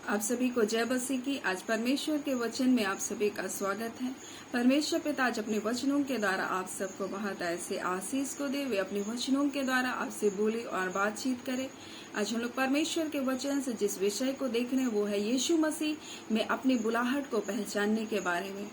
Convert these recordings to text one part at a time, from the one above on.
आप सभी को जय मसीह की। आज परमेश्वर के वचन में आप सभी का स्वागत है। परमेश्वर पिता आज अपने वचनों के द्वारा आप सबको बहुत ऐसे आशीष को दे, वे अपने वचनों के द्वारा आपसे बोले और बातचीत करे। आज हम लोग परमेश्वर के वचन से जिस विषय को देख रहे हैं वो है यीशु मसीह में अपनी बुलाहट को पहचानने के बारे में।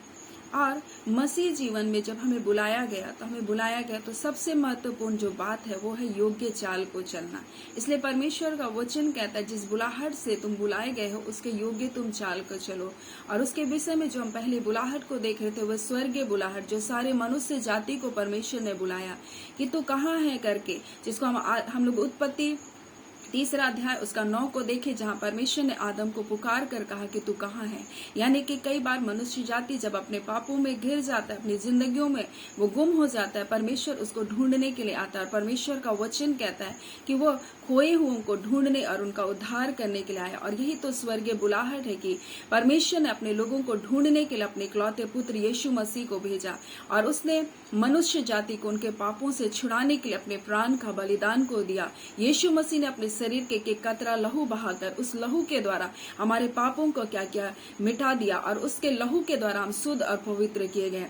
और मसीह जीवन में जब हमें बुलाया गया तो सबसे महत्वपूर्ण जो बात है वो है योग्य चाल को चलना। इसलिए परमेश्वर का वचन कहता है जिस बुलाहट से तुम बुलाए गए हो उसके योग्य तुम चाल को चलो। और उसके विषय में जो हम पहले बुलाहट को देख रहे थे वह स्वर्गीय बुलाहट, जो सारे मनुष्य जाति को परमेश्वर ने बुलाया कि तू कहाँ है करके, जिसको हम लोग उत्पत्ति 3 अध्याय उसका 9 को देखे, जहां परमेश्वर ने आदम को पुकार कर कहा कि तू कहाँ है। यानी कि कई बार मनुष्य जाति जब अपने पापों में घिर जाता है, अपनी जिंदगियों में वो गुम हो जाता है, परमेश्वर उसको ढूंढने के लिए आता है। और परमेश्वर का वचन कहता है कि वो खोए हुओं को ढूंढने और उनका उद्धार करने के लिए आया। और यही तो स्वर्गीय बुलाहट है कि परमेश्वर ने अपने लोगों को ढूंढने के लिए अपने इकलौते पुत्र यीशु मसीह को भेजा और उसने मनुष्य जाति को उनके पापों से छुड़ाने के लिए अपने प्राण का बलिदान को दिया। यीशु मसीह ने अपने शरीर के कतरा लहू बहाकर उस लहू के द्वारा हमारे पापों को क्या क्या मिटा दिया और उसके लहू के द्वारा हम शुद्ध और पवित्र किए गए।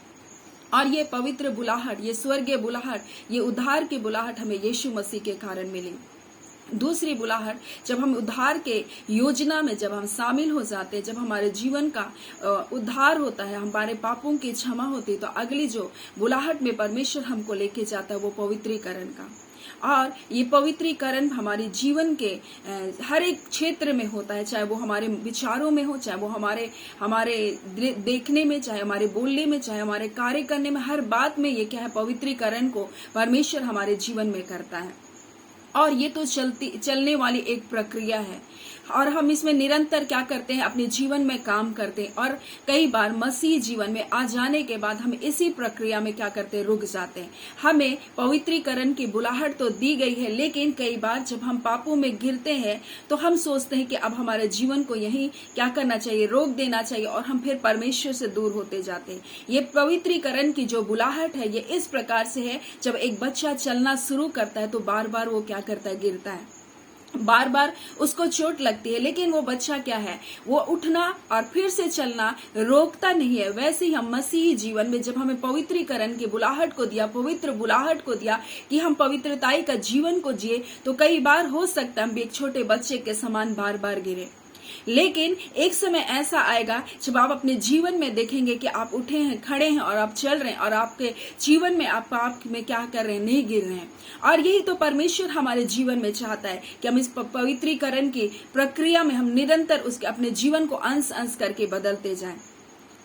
और ये पवित्र बुलाहट, ये स्वर्गीय बुलाहट, ये उद्धार की बुलाहट हमें यीशु मसीह के कारण मिली। दूसरी बुलाहट, जब हम उद्धार के योजना में जब हम शामिल हो जाते हैं, जब हमारे जीवन का उद्धार होता है, हमारे पापों की क्षमा होती है, तो अगली जो बुलाहट में परमेश्वर हमको लेके जाता है वो पवित्रीकरण का। और ये पवित्रीकरण हमारे जीवन के हर एक क्षेत्र में होता है, चाहे वो हमारे विचारों में हो, चाहे वो हमारे देखने में, चाहे हमारे बोलने में, चाहे हमारे कार्य करने में, हर बात में ये क्या है, पवित्रीकरण को परमेश्वर हमारे जीवन में करता है। और ये तो चलने वाली एक प्रक्रिया है और हम इसमें निरंतर क्या करते हैं, अपने जीवन में काम करते हैं। और कई बार मसीह जीवन में आ जाने के बाद हम इसी प्रक्रिया में क्या करते हैं, रुक जाते हैं। हमें पवित्रीकरण की बुलाहट तो दी गई है, लेकिन कई बार जब हम पापों में गिरते हैं तो हम सोचते हैं कि अब हमारे जीवन को यही क्या करना चाहिए, रोक देना चाहिए, और हम फिर परमेश्वर से दूर होते जाते हैं। ये पवित्रीकरण की जो बुलाहट है ये इस प्रकार से है, जब एक बच्चा चलना शुरू करता है तो बार बार वो क्या करता है, गिरता है, बार बार उसको चोट लगती है, लेकिन वो बच्चा क्या है, वो उठना और फिर से चलना रोकता नहीं है। वैसे ही हम मसीही जीवन में जब हमें पवित्रीकरण की बुलाहट को दिया, पवित्र बुलाहट को दिया कि हम पवित्रताई का जीवन को जिए, तो कई बार हो सकता है हम भी एक छोटे बच्चे के समान बार बार गिरे। लेकिन एक समय ऐसा आएगा जब आप अपने जीवन में देखेंगे कि आप उठे हैं, खड़े हैं और आप चल रहे हैं और आपके जीवन में आप पाप में क्या कर रहे हैं, नहीं गिर रहे हैं। और यही तो परमेश्वर हमारे जीवन में चाहता है कि हम इस पवित्रीकरण की प्रक्रिया में हम निरंतर उसके अपने जीवन को अंश अंश करके बदलते जाएं।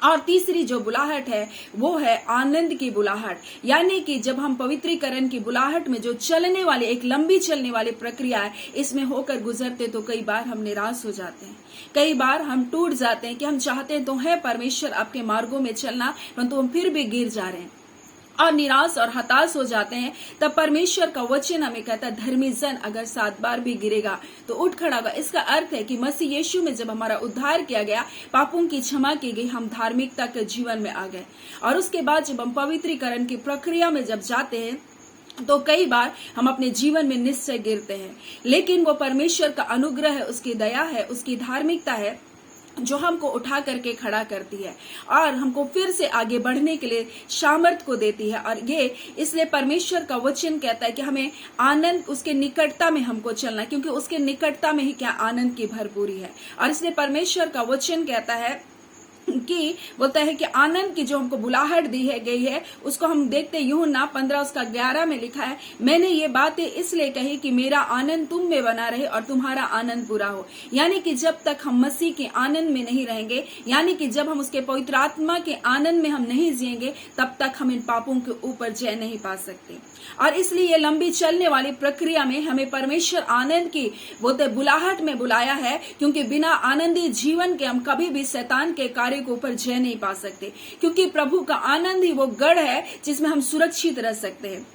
और तीसरी जो बुलाहट है वो है आनंद की बुलाहट। यानी कि जब हम पवित्रीकरण की बुलाहट में जो चलने वाली एक लंबी चलने वाली प्रक्रिया है, इसमें होकर गुजरते तो कई बार हम निराश हो जाते हैं, कई बार हम टूट जाते हैं कि हम चाहते हैं तो है परमेश्वर आपके मार्गों में चलना, परंतु हम फिर भी गिर जा रहे हैं और निराश और हताश हो जाते हैं। तब परमेश्वर का वचन हमें कहता है, धर्मी जन अगर 7 बार भी गिरेगा तो उठ खड़ा होगा। इसका अर्थ है कि मसीह यीशु में जब हमारा उद्धार किया गया, पापों की क्षमा की गई, हम धार्मिकता के जीवन में आ गए। और उसके बाद जब हम पवित्रीकरण की प्रक्रिया में जब जाते हैं तो कई बार हम अपने जीवन में निश्चय गिरते हैं, लेकिन वो परमेश्वर का अनुग्रह है, उसकी दया है, उसकी धार्मिकता है जो हमको उठा करके खड़ा करती है और हमको फिर से आगे बढ़ने के लिए सामर्थ्य को देती है। और ये इसलिए परमेश्वर का वचन कहता है कि हमें आनंद उसके निकटता में हमको चलना, क्योंकि उसके निकटता में ही क्या आनंद की भरपूरी है। और इसलिए परमेश्वर का वचन कहता है कि बोलता है कि आनंद की जो हमको बुलाहट दी है गई है, उसको हम देखते यूहन्ना 15 उसका 11 में लिखा है, मैंने ये बातें इसलिए कही कि मेरा आनंद तुम में बना रहे और तुम्हारा आनंद पूरा हो। यानी कि जब तक हम मसीह के आनंद में नहीं रहेंगे, यानी कि जब हम उसके पवित्र आत्मा के आनंद में हम नहीं जिएंगे, तब तक हम इन पापों के ऊपर जय नहीं पा सकते। और इसलिए ये लंबी चलने वाली प्रक्रिया में हमें परमेश्वर आनंद की बोलते बुलाहट में बुलाया है, क्योंकि बिना आनंदी जीवन के हम कभी भी शैतान के कार्य के ऊपर जय नहीं पा सकते, क्योंकि प्रभु का आनंद ही वो गढ़ है जिसमें हम सुरक्षित रह सकते हैं।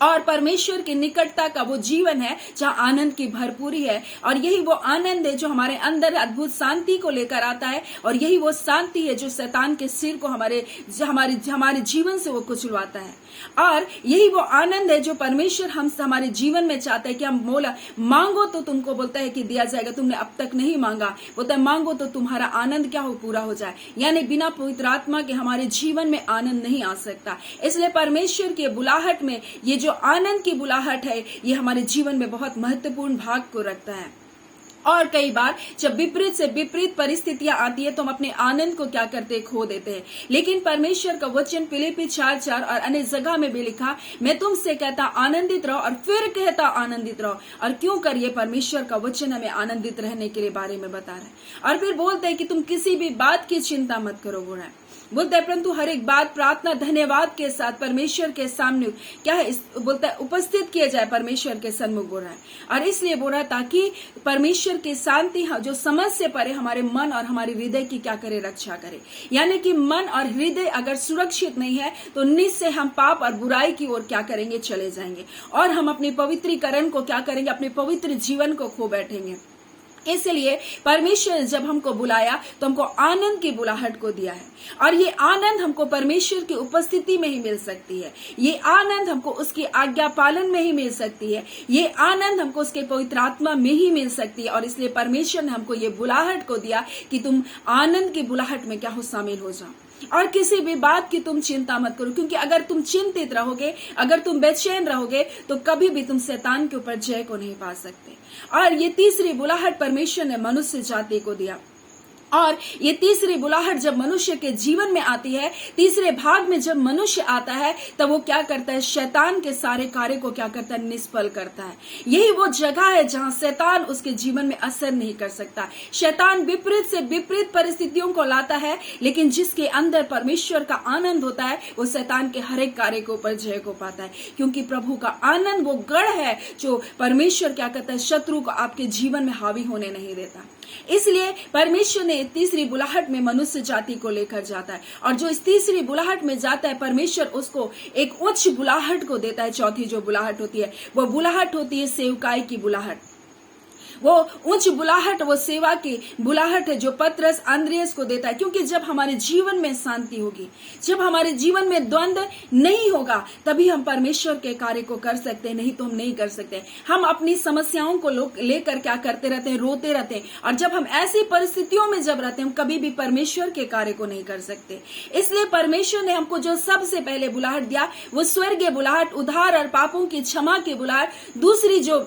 और परमेश्वर की निकटता का वो जीवन है जहाँ आनंद की भरपूरी है। और यही वो आनंद है जो हमारे अंदर अद्भुत शांति को लेकर आता है। और यही वो शांति है जो शैतान के सिर को हमारे जीवन से वो कुचलवाता है। और यही वो आनंद है जो परमेश्वर हमारे जीवन में चाहता है कि हम बोला मांगो तो तुमको बोलता है कि दिया जाएगा। तुमने अब तक नहीं मांगा, बोलता है मांगो तो तुम्हारा आनंद क्या हो, पूरा हो जाए। यानी बिना पवित्र आत्मा के हमारे जीवन में आनंद नहीं आ सकता। इसलिए परमेश्वर की बुलाहट में ये जो आनंद की बुलाहट है ये हमारे जीवन में बहुत महत्वपूर्ण भाग को रखता है। और कई बार जब विपरीत से विपरीत परिस्थितियां आती है तो हम अपने आनंद को क्या करते हैं, खो देते हैं। लेकिन परमेश्वर का वचन फिलिप्पी 4:4 और अन्य जगह में भी लिखा, मैं तुमसे कहता आनंदित रहो, और फिर कहता आनंदित रहो। और क्यों करिए, परमेश्वर का वचन हमें आनंदित रहने के लिए बारे में बता रहा है। और फिर बोलते हैं कि तुम किसी भी बात की चिंता मत करो, बोल रहा है। बोलता है परंतु हर एक बात प्रार्थना धन्यवाद के साथ परमेश्वर के सामने क्या है, बोलता है उपस्थित किया जाए, परमेश्वर के सन्मुख, बोल रहा है। और इसलिए बोल रहा है ताकि परमेश्वर की शांति जो समझ से परे हमारे मन और हमारे हृदय की क्या करे, रक्षा करे। यानी कि मन और हृदय अगर सुरक्षित नहीं है तो निश्चय हम पाप और बुराई की ओर क्या करेंगे, चले जाएंगे। और हम अपने पवित्रीकरण को क्या करेंगे, अपने पवित्र जीवन को खो बैठेंगे। इसलिए परमेश्वर जब हमको बुलाया तो हमको आनंद की बुलाहट को दिया है। और ये आनंद हमको परमेश्वर की उपस्थिति में ही मिल सकती है। ये आनंद हमको उसकी आज्ञा पालन में ही मिल सकती है। ये आनंद हमको उसके पवित्र आत्मा में ही मिल सकती है। और इसलिए परमेश्वर ने हमको ये बुलाहट को दिया कि तुम आनंद की बुलाहट में क्या हो, शामिल हो जाओ। और किसी भी बात की तुम चिंता मत करो, क्योंकि अगर तुम चिंतित रहोगे, अगर तुम बेचैन रहोगे तो कभी भी तुम शैतान के ऊपर जय को नहीं पा सकते। और ये तीसरी बुलाहट परमेश्वर ने मनुष्य जाति को दिया। और ये तीसरी बुलाहट जब मनुष्य के जीवन में आती है, तीसरे भाग में जब मनुष्य आता है, तब वो क्या करता है, शैतान के सारे कार्य को क्या करता है, निष्फल करता है। यही वो जगह है जहां शैतान उसके जीवन में असर नहीं कर सकता। शैतान विपरीत से विपरीत परिस्थितियों को लाता है, लेकिन जिसके अंदर परमेश्वर का आनंद होता है वो शैतान के हर एक कार्य के ऊपर जय को पाता है। क्योंकि प्रभु का आनंद वो गढ़ है जो परमेश्वर क्या करता है, शत्रु को आपके जीवन में हावी होने नहीं देता। इसलिए परमेश्वर ने तीसरी बुलाहट में मनुष्य जाति को लेकर जाता है। और जो इस तीसरी बुलाहट में जाता है, परमेश्वर उसको एक उच्च बुलाहट को देता है। चौथी जो बुलाहट होती है वो बुलाहट होती है सेवकाई की बुलाहट। वो उच्च बुलाहट, वो सेवा की बुलाहट है जो पतरस अंद्रियास को देता है। क्योंकि जब हमारे जीवन में शांति होगी, जब हमारे जीवन में द्वंद्व नहीं होगा, तभी हम परमेश्वर के कार्य को कर सकते हैं, नहीं तो हम नहीं कर सकते। हम अपनी समस्याओं को लेकर क्या करते रहते हैं, रोते रहते हैं। और जब हम ऐसी परिस्थितियों में जब रहते हैं, हम कभी भी परमेश्वर के कार्य को नहीं कर सकते। इसलिए परमेश्वर ने हमको जो सबसे पहले बुलाहट दिया वो स्वर्गीय बुलाहट, उद्धार और पापों की क्षमा की बुलाहट। दूसरी जो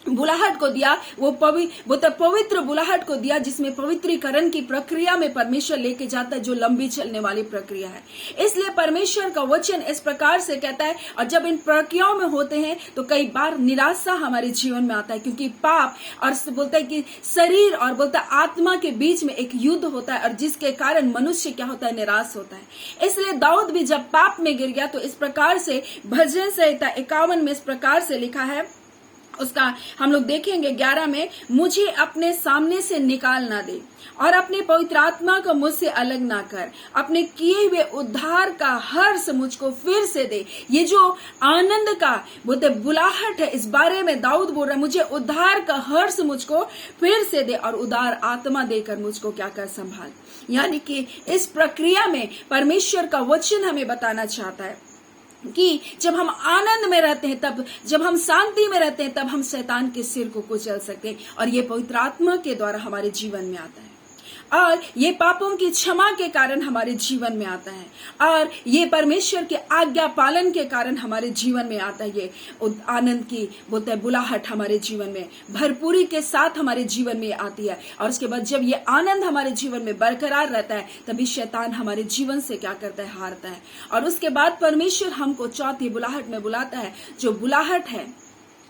बुलाहट को दिया वो पवित्र बुलाहट को दिया, जिसमें पवित्रीकरण की प्रक्रिया में परमेश्वर लेके जाता है, जो लंबी चलने वाली प्रक्रिया है। इसलिए परमेश्वर का वचन इस प्रकार से कहता है। और जब इन प्रक्रियाओं में होते हैं तो कई बार निराशा हमारे जीवन में आता है, क्योंकि पाप और बोलता है कि शरीर और बोलता है आत्मा के बीच में एक युद्ध होता है, और जिसके कारण मनुष्य क्या होता है, निराश होता है। इसलिए दाऊद भी जब पाप में गिर गया तो इस प्रकार से भजन संहिता 51 में इस प्रकार से लिखा है, उसका हम लोग देखेंगे 11 में, मुझे अपने सामने से निकाल ना दे और अपने पवित्र आत्मा को मुझसे अलग ना कर, अपने किए हुए उद्धार का हर्ष मुझको फिर से दे। ये जो आनंद का बोलते बुलाहट है, इस बारे में दाऊद बोल रहा है, मुझे उद्धार का हर्ष मुझको फिर से दे और उदार आत्मा देकर मुझको क्या कर संभाल। यानी कि इस प्रक्रिया में परमेश्वर का वचन हमें बताना चाहता है कि जब हम आनंद में रहते हैं, तब जब हम शांति में रहते हैं, तब हम शैतान के सिर को कुचल सकते हैं। और ये पवित्र आत्मा के द्वारा हमारे जीवन में आता है, और ये पापों की क्षमा के कारण हमारे जीवन में आता है, और ये परमेश्वर के आज्ञा पालन के कारण हमारे जीवन में आता है। ये आनंद की बोलते हैं बुलाहट हमारे जीवन में भरपूरी के साथ हमारे जीवन में आती है। और उसके बाद जब ये आनंद हमारे जीवन में बरकरार रहता है, तभी शैतान हमारे जीवन से क्या करता है, हारता है। और उसके बाद परमेश्वर हमको चौथी बुलाहट में बुलाता है, जो बुलाहट है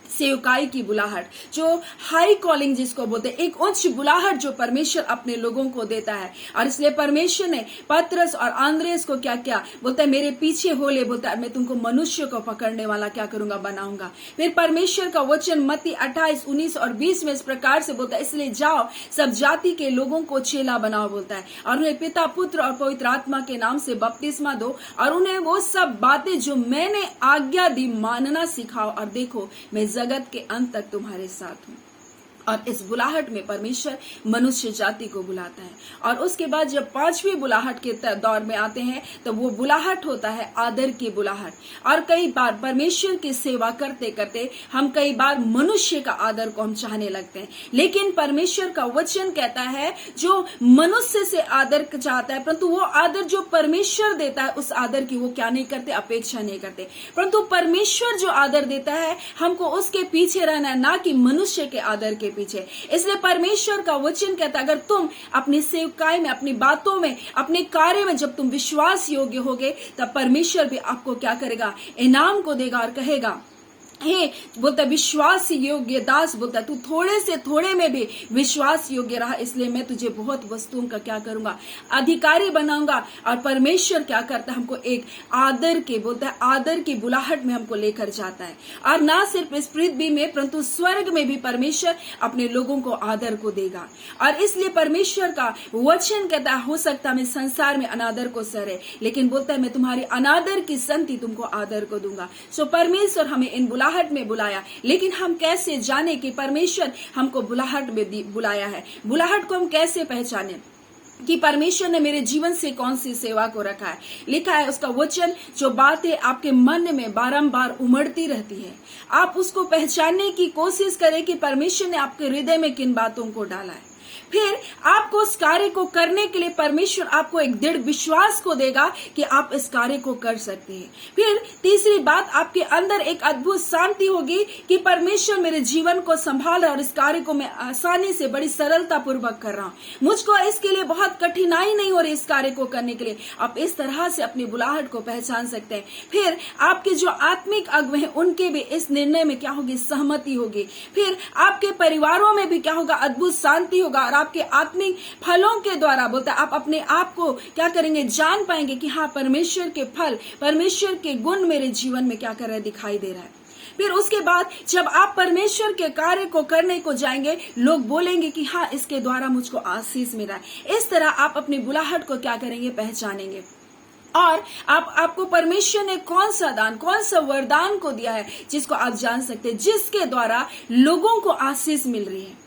सेवकाई की बुलाहट, जो हाई कॉलिंग जिसको बोलते हैं, एक उच्च बुलाहट जो परमेश्वर अपने लोगों को देता है। और इसलिए परमेश्वर ने पतरस और आंद्रेस को क्या किया, बोलता है मेरे पीछे हो ले, बोलता है मैं तुमको मनुष्य को पकड़ने वाला क्या करूंगा, बनाऊंगा। फिर परमेश्वर का वचन मत्ती 28, 19 और 20 में इस प्रकार से बोलता है, इसलिए जाओ सब जाति के लोगों को चेला बनाओ, बोलता है, और उन्हें पिता पुत्र और पवित्र आत्मा के नाम से बपतिस्मा दो, और उन्हें वो सब बातें जो मैंने आज्ञा दी मानना सिखाओ, और देखो मैं जगत के अंत तक तुम्हारे साथ हूं। और इस बुलाहट में परमेश्वर मनुष्य जाति को बुलाता है। और उसके बाद जब पांचवी बुलाहट के दौर में आते हैं तो वो बुलाहट होता है आदर की बुलाहट। और कई बार परमेश्वर की सेवा करते करते हम कई बार मनुष्य का आदर को हम चाहने लगते हैं, लेकिन परमेश्वर का वचन कहता है जो मनुष्य से आदर चाहता है, परंतु वो आदर जो परमेश्वर देता है उस आदर की वो क्या नहीं करते, अपेक्षा नहीं करते। परंतु परमेश्वर जो आदर देता है हमको उसके पीछे रहना है, ना कि मनुष्य के आदर के पीछे। इसलिए परमेश्वर का वचन कहता है अगर तुम अपनी सेवकाई में, अपनी बातों में, अपने कार्य में जब तुम विश्वास योग्य होगे तब परमेश्वर भी आपको क्या करेगा, इनाम को देगा और कहेगा हे बोलता विश्वास योग्य दास, बोलता तू थोड़े से थोड़े में भी विश्वास योग्य रहा, इसलिए मैं तुझे बहुत वस्तुओं का क्या करूंगा, अधिकारी बनाऊंगा। और परमेश्वर क्या करता है, हमको एक आदर के, बोलता है आदर की बुलाहट में हमको लेकर जाता है। और ना सिर्फ इस पृथ्वी में परंतु स्वर्ग में भी परमेश्वर अपने लोगों को आदर को देगा। और इसलिए परमेश्वर का वचन कहता है हो सकता है मैं संसार में अनादर को सहे, लेकिन बोलता है मैं तुम्हारी अनादर की संति तुमको आदर को दूंगा। सो परमेश्वर हमें इन बुलाहट में बुलाया, लेकिन हम कैसे जाने कि परमेश्वर हमको बुलाहट में बुलाया है। बुलाहट को हम कैसे पहचाने कि परमेश्वर ने मेरे जीवन से कौन सी सेवा को रखा है। लिखा है उसका वचन जो बातें आपके मन में बारंबार उमड़ती रहती है, आप उसको पहचानने की कोशिश करें कि परमेश्वर ने आपके हृदय में किन बातों को डाला है। फिर आपको उस कार्य को करने के लिए परमेश्वर आपको एक दृढ़ विश्वास को देगा कि आप इस कार्य को कर सकते हैं। फिर तीसरी बात, आपके अंदर एक अद्भुत शांति होगी कि परमेश्वर मेरे जीवन को संभाल रहा है और इस कार्य को मैं आसानी से बड़ी सरलता पूर्वक कर रहा हूँ, मुझको इसके लिए बहुत कठिनाई नहीं हो रही इस कार्य को करने के लिए। आप इस तरह से अपनी बुलाहट को पहचान सकते हैं। फिर आपके जो आत्मिक अगुवे हैं उनके भी इस निर्णय में क्या होगी, सहमति होगी। फिर आपके परिवारों में भी क्या होगा, अद्भुत शांति होगा। और आपके आत्मिक फलों के द्वारा बोलता है आप अपने आप को क्या करेंगे, जान पाएंगे कि हाँ परमेश्वर के फल, परमेश्वर के गुण मेरे जीवन में क्या कर रहे हैं, दिखाई दे रहा है। फिर उसके बाद जब आप परमेश्वर के कार्य को करने को जाएंगे, लोग बोलेंगे कि हाँ इसके द्वारा मुझको आशीष मिला है। इस तरह आप अपनी बुलाहट को क्या करेंगे, पहचानेंगे। और आपको परमेश्वर ने कौन सा दान, कौन सा वरदान को दिया है जिसको आप जान सकते हैं, जिसके द्वारा लोगों को आशीष मिल रही है।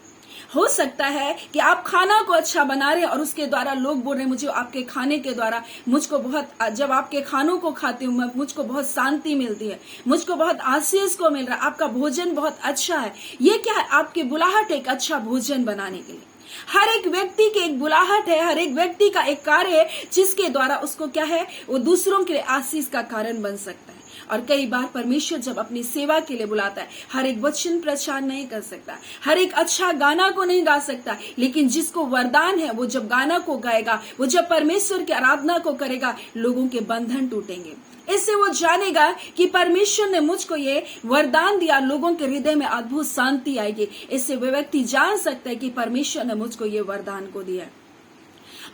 हो सकता है कि आप खाना को अच्छा बना रहे हैं और उसके द्वारा लोग बोल रहे हैं मुझे आपके खाने के द्वारा मुझको बहुत, जब आपके खानों को खाती हूँ मुझको बहुत शांति मिलती है, मुझको बहुत आशीष को मिल रहा है, आपका भोजन बहुत अच्छा है। ये क्या है, आपकी बुलाहट एक अच्छा भोजन बनाने के लिए। हर एक व्यक्ति की एक बुलाहट है, हर एक व्यक्ति का एक कार्य है जिसके द्वारा उसको क्या है, वो दूसरों के लिए आशीष का कारण बन सकता है। और कई बार परमेश्वर जब अपनी सेवा के लिए बुलाता है, हर एक वचन प्रचार नहीं कर सकता, हर एक अच्छा गाना को नहीं गा सकता, लेकिन जिसको वरदान है वो जब गाना को गाएगा, वो जब परमेश्वर की आराधना को करेगा, लोगों के बंधन टूटेंगे। इससे वो जानेगा कि परमेश्वर ने मुझको ये वरदान दिया, लोगों के हृदय में अद्भुत शांति आएगी। इससे वो व्यक्ति जान सकता है कि परमेश्वर ने मुझको ये वरदान को दिया।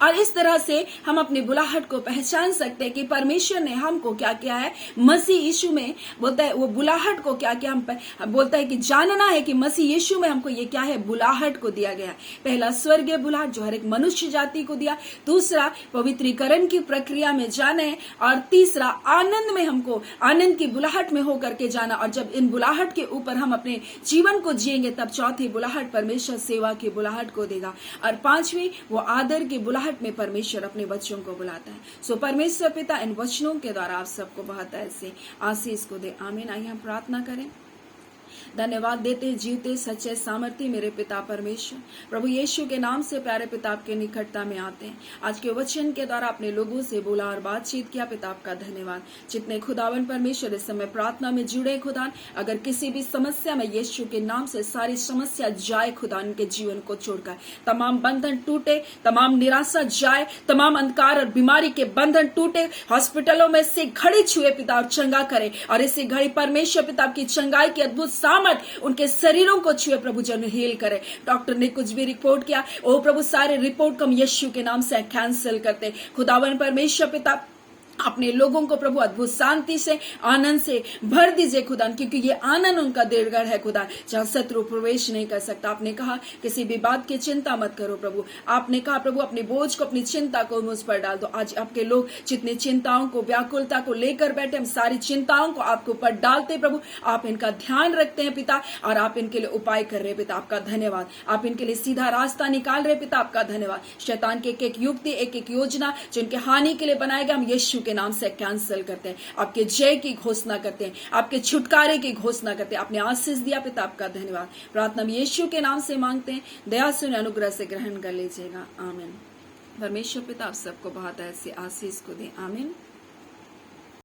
और इस तरह से हम अपनी बुलाहट को पहचान सकते हैं कि परमेश्वर ने हमको क्या किया है, मसीह यीशु में बोलता है वो बुलाहट को क्या किया, हम बोलता है कि जानना है कि मसीह यीशु में हमको ये क्या है, बुलाहट को दिया गया। पहला स्वर्गीय बुलाहट जो हर एक मनुष्य जाति को दिया, दूसरा पवित्रीकरण की प्रक्रिया में जाना है, और तीसरा आनंद में हमको आनंद की बुलाहट में होकर के जाना। और जब इन बुलाहट के ऊपर हम अपने जीवन को जिएंगे तब चौथी बुलाहट परमेश्वर सेवा की बुलाहट को देगा, और पांचवी वो आदर की बुलाहट में परमेश्वर अपने बच्चों को बुलाता है। सो परमेश्वर पिता इन वचनों के द्वारा आप सबको बहुत ऐसे आशीष को दे। आमीन। आइए हम प्रार्थना करें। धन्यवाद देते जीवते सच्चे सामर्थ्य मेरे पिता परमेश्वर, प्रभु यीशु के नाम से प्यारे पिता आपके निकटता में आते हैं। आज के वचन के द्वारा अपने लोगों से बोला और बातचीत किया, पिता आपका धन्यवाद। जितने खुदावन परमेश्वर इस समय प्रार्थना में जुड़े खुदा, अगर किसी भी समस्या में यीशु के नाम से सारी समस्या जाए खुदा, उनके जीवन को छोड़कर तमाम बंधन टूटे, तमाम निराशा जाए, तमाम अंधकार और बीमारी के बंधन टूटे, हॉस्पिटलों में से घड़ी छुए पिता और चंगा करे, और इसी घड़ी परमेश्वर पिता आपकी चंगाई की अद्भुत सामर्थ उनके शरीरों को छुए प्रभु, जन हील करे। डॉक्टर ने कुछ भी रिपोर्ट किया, ओ प्रभु सारे रिपोर्ट को हम यीशु के नाम से कैंसिल करते। खुदावन परमेश्वर पिता अपने लोगों को प्रभु अद्भुत शांति से, आनंद से भर दीजिए खुदा, क्योंकि ये आनंद उनका दीर्घगढ़ है खुदा, जहां शत्रु प्रवेश नहीं कर सकता। आपने कहा किसी भी बात की चिंता मत करो प्रभु। आपने कहा प्रभु अपने बोझ को, अपनी चिंता को मुझ पर डाल दो। आज आपके लोग जितनी चिंताओं को, व्याकुलता को लेकर बैठे, हम सारी चिंताओं को आपके ऊपर डालते प्रभु। आप इनका ध्यान रखते हैं पिता, और आप इनके लिए उपाय कर रहे पिता, आपका धन्यवाद। आप इनके लिए सीधा रास्ता निकाल रहे पिता, आपका धन्यवाद। शैतान की एक एक युक्ति, एक एक योजना जो इनके हानि के लिए बनाया गया, हम यीशु के नाम से कैंसिल करते हैं। आपके जय की घोषणा करते हैं, आपके छुटकारे की घोषणा करते हैं। आपने आशीष दिया पिता, आपका धन्यवाद। प्रार्थना में यीशु के नाम से मांगते हैं, दया से अनुग्रह से ग्रहण कर लीजिएगा। आमीन। परमेश्वर पिता आप सबको बहुत ऐसी आशीष को दे। आमीन।